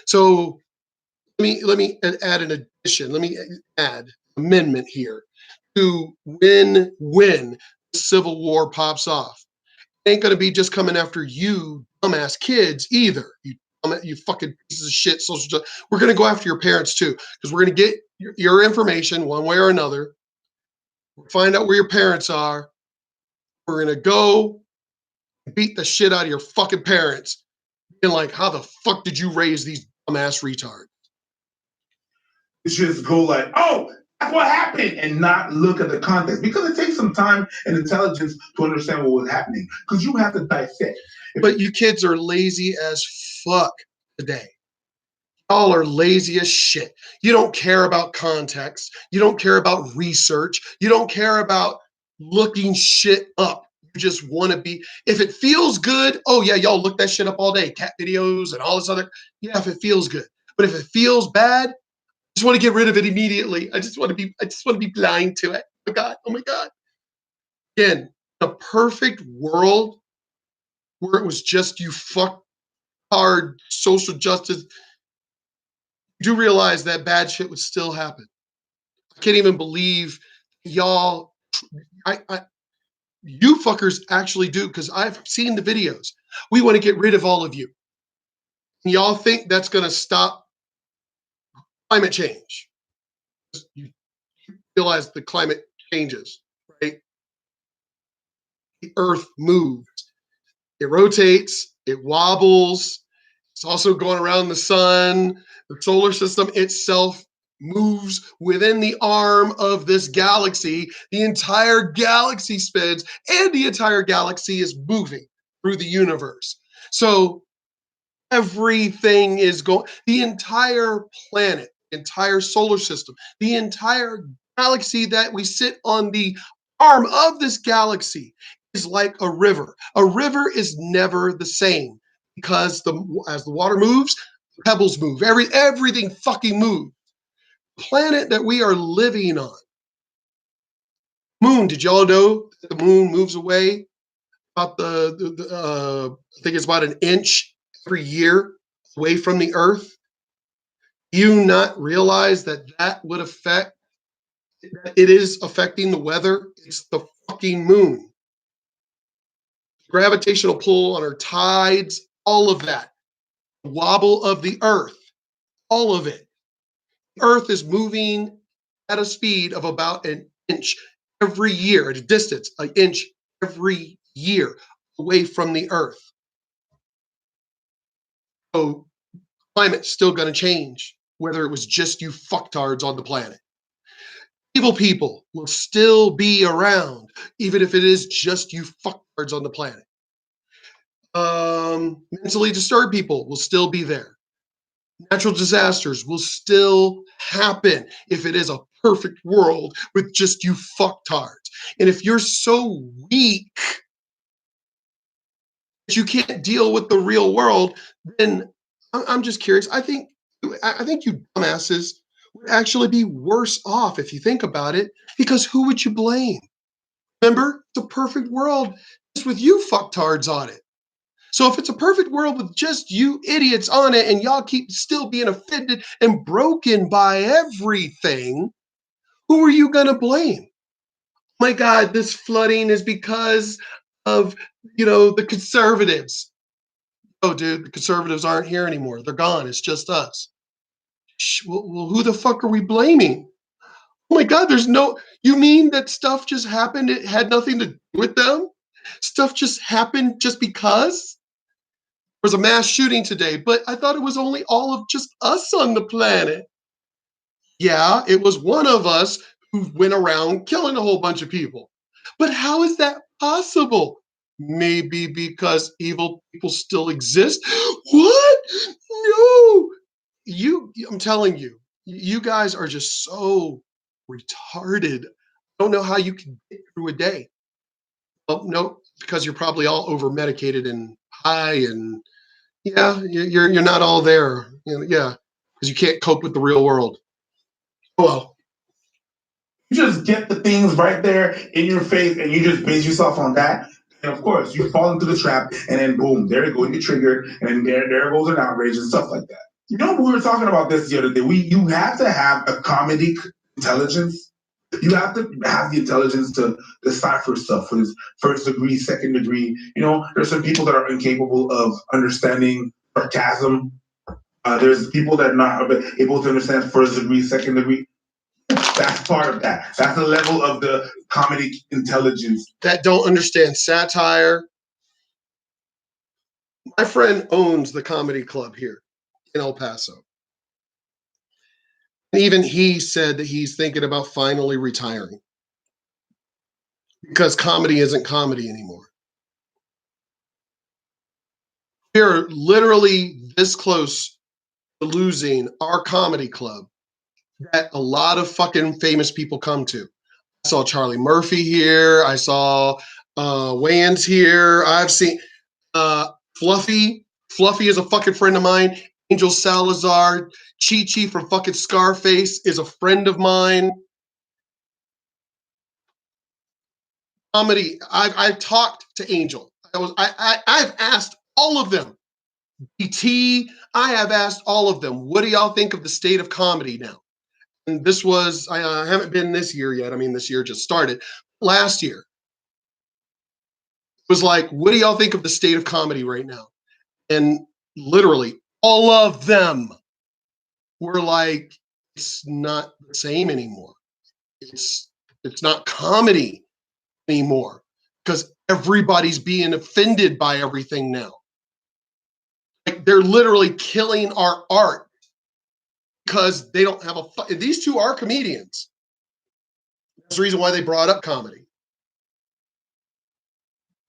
So let me add an addition. Let me add amendment here to when the Civil War pops off. It ain't gonna be just coming after you dumbass kids either. You fucking pieces of shit. Social justice. We're gonna go after your parents too because we're gonna get your information one way or another. We'll find out where your parents are. We're gonna go beat the shit out of your fucking parents. And like, how the fuck did you raise these dumbass retards? It's just go like, oh, that's what happened, and not look at the context because it takes some time and intelligence to understand what was happening because you have to dissect. But you kids are lazy as fuck today. Y'all are lazy as shit. You don't care about context. You don't care about research. You don't care about looking shit up. You just want to be, if it feels good, oh yeah, y'all look that shit up all day. Cat videos and all this other, yeah, if it feels good. But if it feels bad, I just want to get rid of it immediately. I just want to be blind to it. Oh my God. Again, the perfect world where it was just you fuck hard social justice, you do realize that bad shit would still happen. I can't even believe y'all, you fuckers actually do, because I've seen the videos. We want to get rid of all of you. And y'all think that's going to stop climate change. You realize the climate changes, right? The earth moves. It rotates, it wobbles. It's also going around the sun. The solar system itself moves within the arm of this galaxy. The entire galaxy spins, and the entire galaxy is moving through the universe. So everything is going, the entire planet, entire solar system, the entire galaxy that we sit on the arm of this galaxy is like a river. A river is never the same because as the water moves, pebbles move. Everything fucking moves. The planet that we are living on. Moon, did y'all know that the moon moves away about I think it's about an inch every year away from the Earth? Do you not realize that would affect, it is affecting the weather? It's the fucking moon. Gravitational pull on our tides, all of that. Wobble of the Earth, all of it. The Earth is moving at a speed of about an inch every year, at a distance, an inch every year away from the Earth. So climate's still going to change, whether it was just you fucktards on the planet. Evil people will still be around, even if it is just you fucktards on the planet. Mentally disturbed people will still be there. Natural disasters will still happen if it is a perfect world with just you fucktards. And if you're so weak that you can't deal with the real world, then I'm just curious. I think you dumbasses would actually be worse off if you think about it, because who would you blame? Remember, it's a perfect world just with you fucktards on it. So if it's a perfect world with just you idiots on it and y'all keep still being offended and broken by everything, who are you going to blame? My God, this flooding is because of, the conservatives. Oh, dude, the conservatives aren't here anymore. They're gone. It's just us. Well, who the fuck are we blaming? Oh my God, you mean that stuff just happened? It had nothing to do with them? Stuff just happened just because? There was a mass shooting today, but I thought it was only all of just us on the planet. Yeah, it was one of us who went around killing a whole bunch of people. But how is that possible? Maybe because evil people still exist? What? No. I'm telling you, you guys are just so retarded. I don't know how you can get through a day. Well, no, because you're probably all over medicated and high, and yeah, you're not all there. You know, yeah, because you can't cope with the real world. Oh, well. You just get the things right there in your face and you just base yourself on that. And of course, you fall into the trap, and then boom, there you go, you get triggered, and then there goes an outrage and stuff like that. You know, we were talking about this the other day. You have to have a comedic intelligence. You have to have the intelligence to decipher stuff with first degree, second degree. You know, there's some people that are incapable of understanding sarcasm. There's people that are not able to understand first degree, second degree. That's part of that. That's the level of the comedic intelligence. That don't understand satire. My friend owns the comedy club here in El Paso. And even he said that he's thinking about finally retiring because comedy isn't comedy anymore. We're literally this close to losing our comedy club that a lot of fucking famous people come to. I saw Charlie Murphy here. I saw Wayans here. I've seen Fluffy. Fluffy is a fucking friend of mine. Angel Salazar. Chi from fucking Scarface is a friend of mine. Comedy. I've talked to Angel. I've asked all of them. BT. I have asked all of them. What do y'all think of the state of comedy now? And this was, I haven't been this year yet. I mean, this year just started. Last year was like, what do y'all think of the state of comedy right now? And literally all of them were like, it's not the same anymore. It's not comedy anymore because everybody's being offended by everything now. Like, they're literally killing our art because they don't have these two are comedians. That's the reason why they brought up comedy.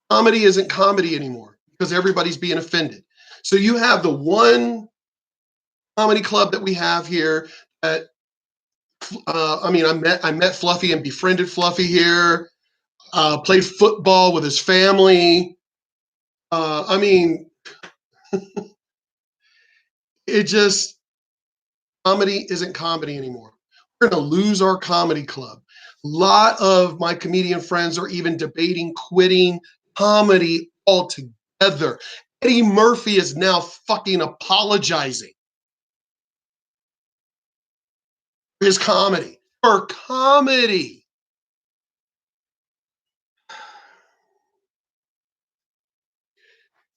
Comedy isn't comedy anymore because everybody's being offended. So you have the one comedy club that we have here that I met Fluffy and befriended Fluffy here. Played football with his family. It just, comedy isn't comedy anymore. We're going to lose our comedy club. A lot of my comedian friends are even debating quitting comedy altogether. Eddie Murphy is now fucking apologizing for his comedy. For comedy.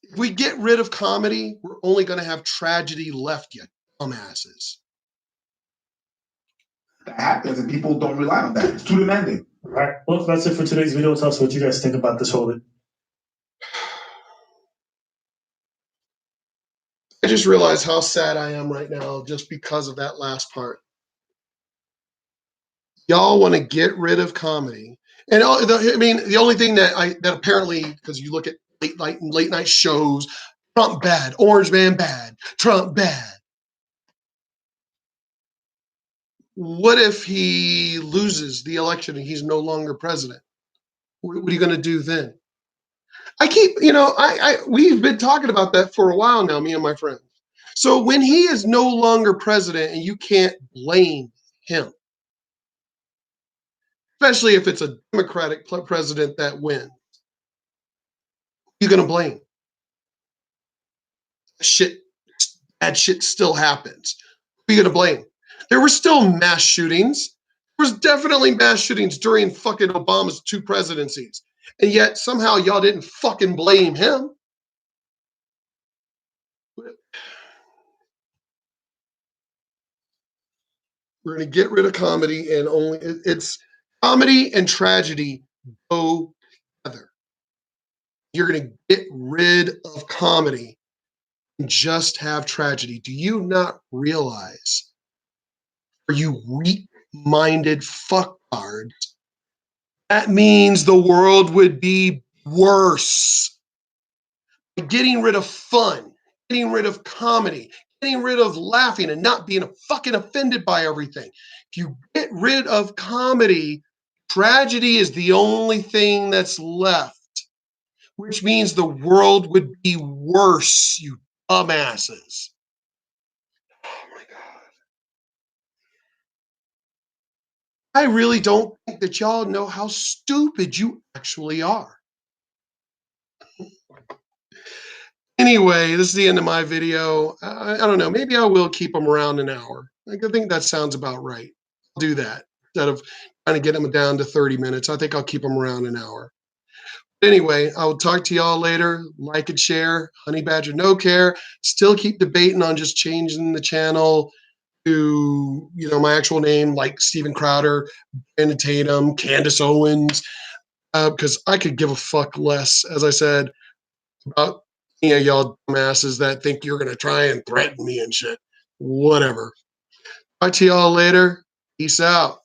If we get rid of comedy, we're only going to have tragedy left, you dumbasses. That happens, and people don't rely on that. It's too demanding. All right. Well, that's it for today's video. Tell us what you guys think about this whole thing. I just realized how sad I am right now just because of that last part. Y'all want to get rid of comedy. And the only thing that apparently, because you look at late night shows, Trump bad, Orange Man bad, Trump bad. What if he loses the election and he's no longer president? What are you going to do then? We've been talking about that for a while now, me and my friends. So when he is no longer president and you can't blame him, especially if it's a Democratic president that wins, you're going to blame. Bad shit still happens. Who are you going to blame? There were still mass shootings. There was definitely mass shootings during fucking Obama's 2 presidencies. And yet somehow y'all didn't fucking blame him. We're going to get rid of comedy, and it's comedy and tragedy go together. You're going to get rid of comedy and just have tragedy. Do you not realize, are you weak-minded fucktards, that means the world would be worse. Getting rid of fun, getting rid of comedy, getting rid of laughing and not being fucking offended by everything. If you get rid of comedy, tragedy is the only thing that's left, which means the world would be worse, you dumbasses. Oh my God. I really don't think that y'all know how stupid you actually are. Anyway, this is the end of my video. I don't know. Maybe I will keep them around an hour. I think that sounds about right. I'll do that instead of trying to get them down to 30 minutes. I think I'll keep them around an hour. Anyway, I will talk to y'all later. Like and share. Honey Badger No Care. Still keep debating on just changing the channel to, you know, my actual name, like Steven Crowder, Brandon Tatum, Candace Owens, because I could give a fuck less, as I said, about any of y'all dumbasses that think you're gonna try and threaten me and shit. Whatever. Talk to y'all later. Peace out.